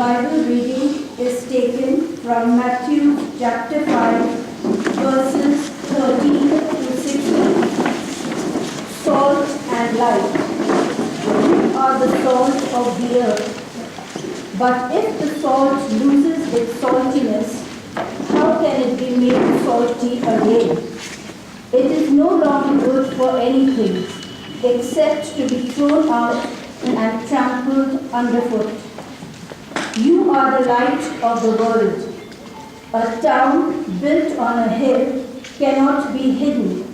Bible reading is taken from Matthew chapter 5, verses 13 to 16. Salt and light. You are the salt of the earth. But if the salt loses its saltiness, how can it be made salty again? It is no longer good for anything except to be thrown out and trampled underfoot. You are the light of the world. A town built on a hill cannot be hidden.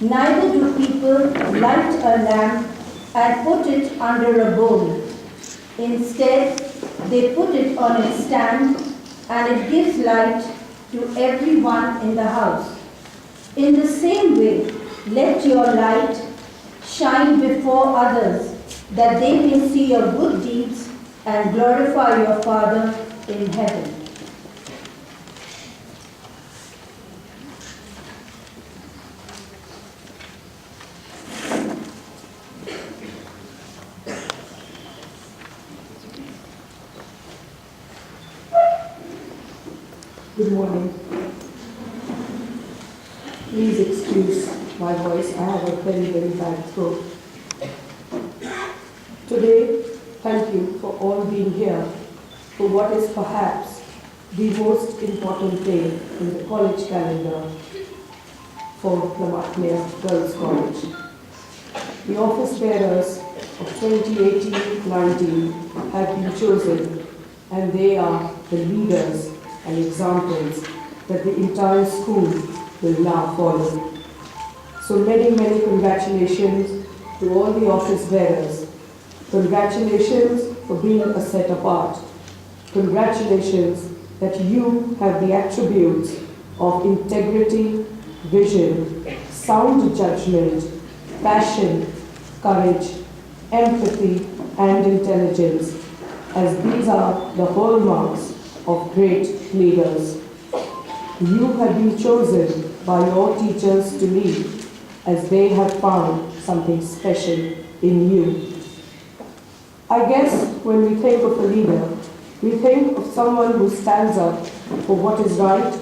Neither do people light a lamp and put it under a bowl. Instead, they put it on its stand, and it gives light to everyone in the house. In the same way, let your light shine before others, that they may see your good deeds and glorify your Father in heaven. Good morning. Please excuse my voice. I have a very bad throat. Today, thank you for all being here for what is perhaps the most important day in the college calendar for Lamaklia Girls College. The office bearers of 2018-19 have been chosen, and they are the leaders and examples that the entire school will now follow. So many congratulations to all the office bearers. Congratulations for being a set apart. Congratulations that you have the attributes of integrity, vision, sound judgment, passion, courage, empathy, and intelligence, as these are the hallmarks of great leaders. You have been chosen by your teachers to lead, as they have found something special in you. I guess when we think of a leader, we think of someone who stands up for what is right,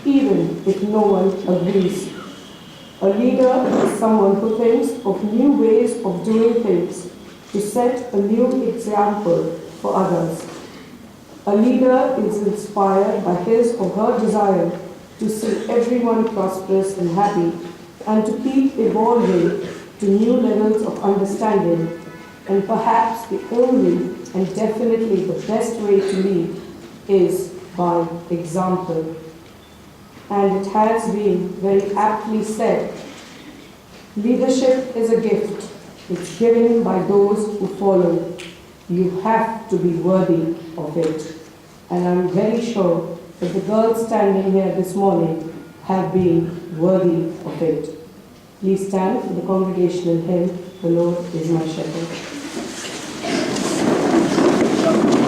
even if no one agrees. A leader is someone who thinks of new ways of doing things to set a new example for others. A leader is inspired by his or her desire to see everyone prosperous and happy, and to keep evolving to new levels of understanding. And perhaps the only and definitely the best way to lead is by example. And it has been very aptly said, leadership is a gift. It's given by those who follow. You have to be worthy of it. And I'm very sure that the girls standing here this morning have been worthy of it. Please stand for the congregational hymn, The Lord is My Shepherd. Thank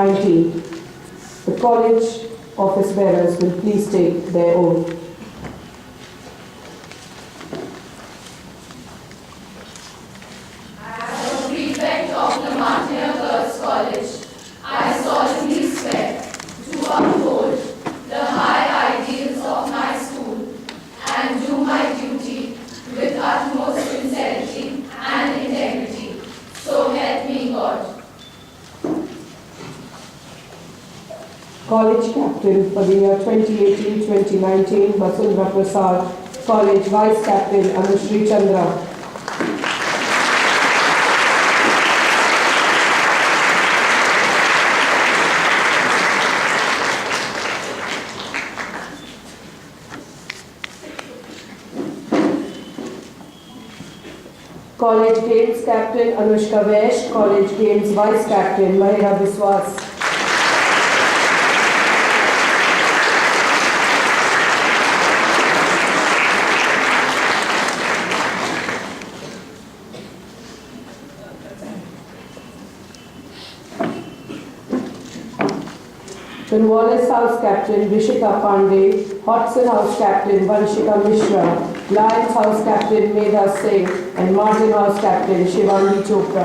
2019. The college office bearers will please take their oath. As a prefect of the Martyr Girls' College, I solemnly swear to uphold the high ideals of my school and do my duty with utmost sincerity and integrity. So help me God. College Captain for the year 2018-2019, Vasundhara Prasad. College Vice Captain, Anushri Chandra. College Games Captain, Anushka Vaish. College Games Vice Captain, Mahira Biswas. Cornwallis House Captain, Rishika Pandey. Hodgson House Captain, Vanshika Mishra. Lions House Captain, Medha Singh. And Martin House Captain, Shivangi Chopra.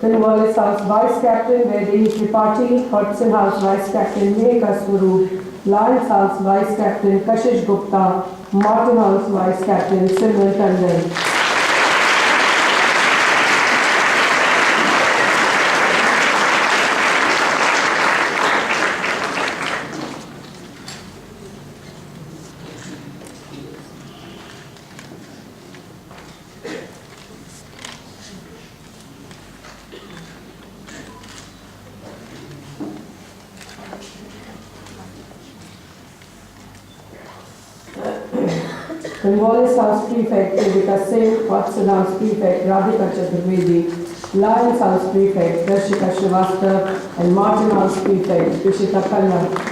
Cornwallis House Vice Captain, Vaidehi Tripathi. Hodgson House Vice Captain, Mehika Swaroop. Lions House Vice Captain, Kashish Gupta. Martin House Vice Captain, Simran Tandon. Cornwallis House Prefect, Devika Singh. Hodgson House Prefect, Radhika Chaturvedi. Lions House Prefect, Darshika Srivastav. And Martin House Prefect, Vishita Khanna.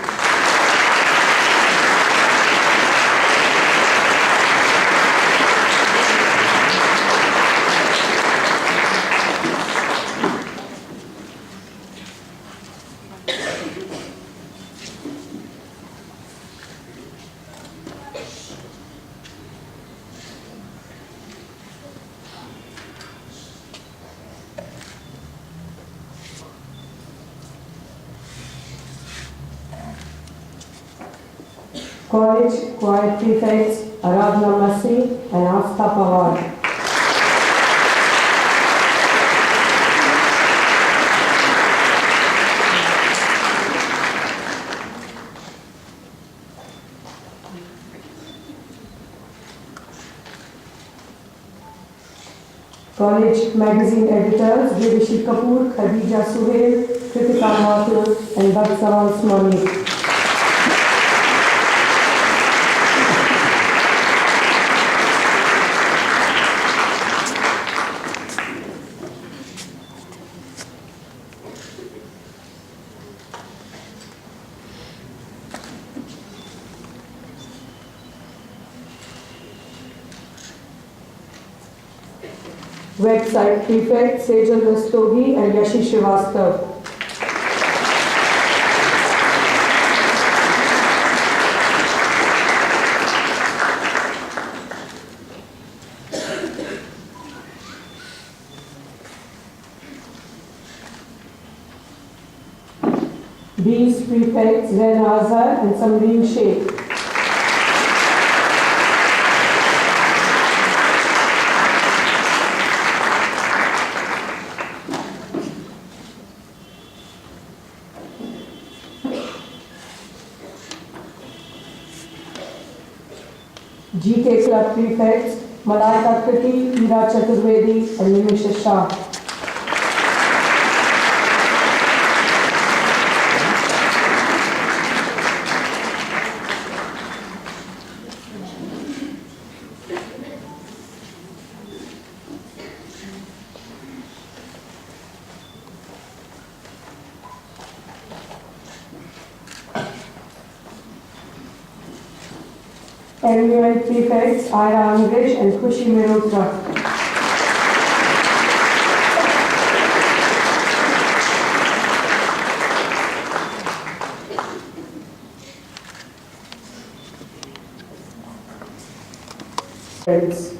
College Choir Prefects, Aradhana Masi and Astha Pawar. College Magazine Editors, Devishi Kapoor, Khadija Suhail, Kritika Mathur and Baksawan Smani. Website Prefect, Sejal Rastogi and Yashi Srivastav. Bees Prefects, Zain Azhar and Samreen Sheikh. GK Club Prefects, Malaika Kriti, Ira Chaturvedi and Nimisha Shah. MUN Prefects Ira Angrish and Khushi Mehrotra. Friends,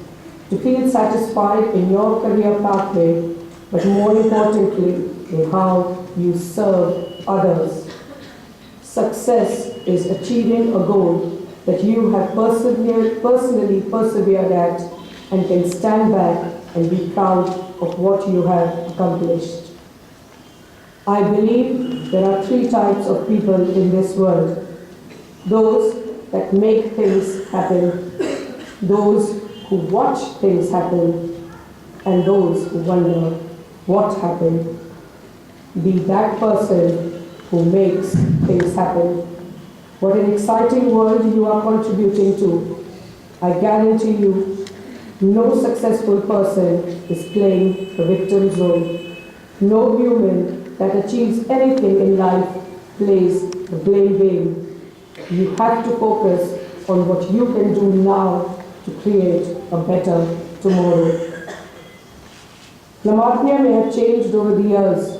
to feel satisfied in your career pathway, but more importantly, in how you serve others. Success is achieving a goal that you have personally persevered at and can stand back and be proud of what you have accomplished. I believe there are three types of people in this world: those that make things happen, those who watch things happen, and those who wonder what happened. Be that person who makes things happen. What an exciting world you are contributing to. I guarantee you, no successful person is playing the victim's role. No human that achieves anything in life plays the blame game. You have to focus on what you can do now to create a better tomorrow. Lamartine may have changed over the years,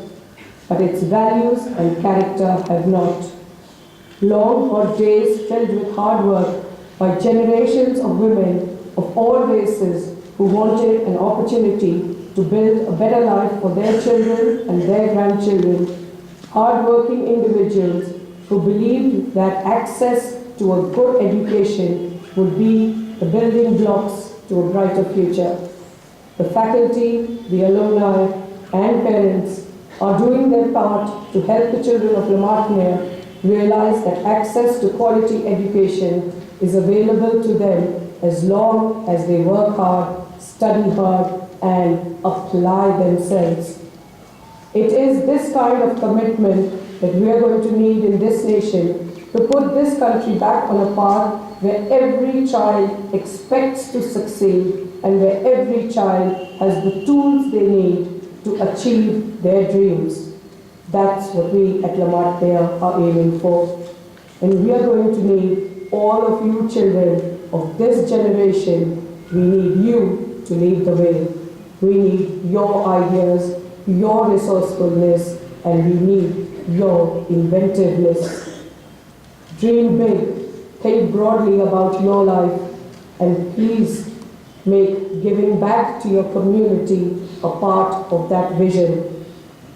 but its values and character have not. Long hot days filled with hard work by generations of women of all races who wanted an opportunity to build a better life for their children and their grandchildren. Hard-working individuals who believed that access to a good education would be the building blocks to a brighter future. The faculty, the alumni, and parents are doing their part to help the children of Lamartine realize that access to quality education is available to them as long as they work hard, study hard, and apply themselves. It is this kind of commitment that we are going to need in this nation to put this country back on a path where every child expects to succeed and where every child has the tools they need to achieve their dreams. That's what we at Lamartine are aiming for. And we are going to need all of you children of this generation. We need you to lead the way. We need your ideas, your resourcefulness, and we need your inventiveness. Dream big, think broadly about your life, and please make giving back to your community a part of that vision.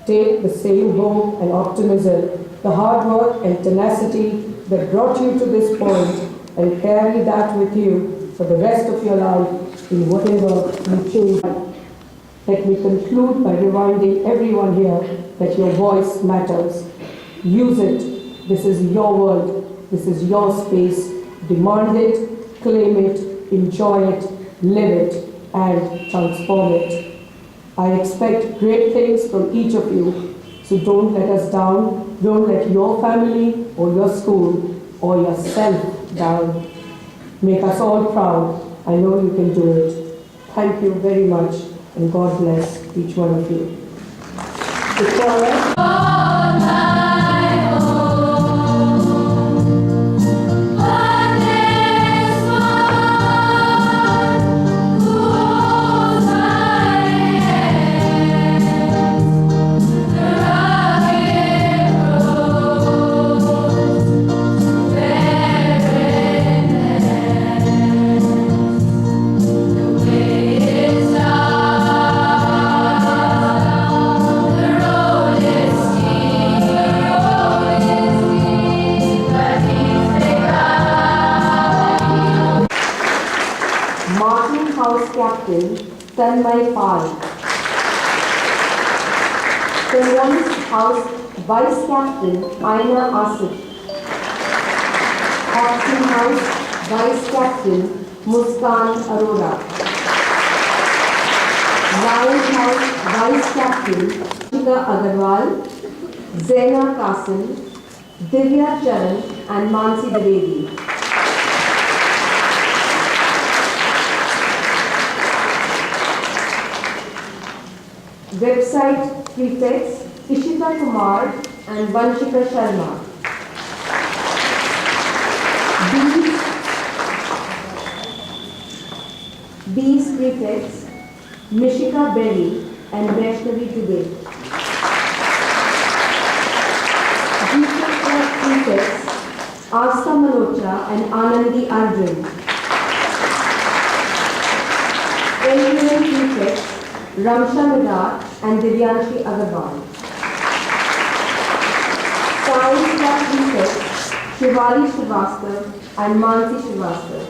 Take the same hope and optimism, the hard work and tenacity that brought you to this point, and carry that with you for the rest of your life in whatever you choose. Let me conclude by reminding everyone here that your voice matters. Use it. This is your world. This is your space. Demand it, claim it, enjoy it, live it, and transform it. I expect great things from each of you, so don't let us down. Don't let your family or your school or yourself down. Make us all proud. I know you can do it. Thank you very much, and God bless each one of you. Victoria. Captain Tanmay Pal. St. House Vice Captain Aina Asif. Action House Vice Captain Muskan Arora. Lion House Vice Captain Shika Agarwal, Zaina Kasim, Divya Charan and Mansi Devedi. Website prefects Ishita Kumar and Vanshika Sharma. Deans These prefects, Mishika Berry and Vaishnavi Dubey. GK Club prefects, Asta Malocha and Anandi Arjun. LUM prefects, Ramsha Midar and Divyanshi Agarwal. Science Club prefects, Shivali Srivastav and Mansi Srivastav.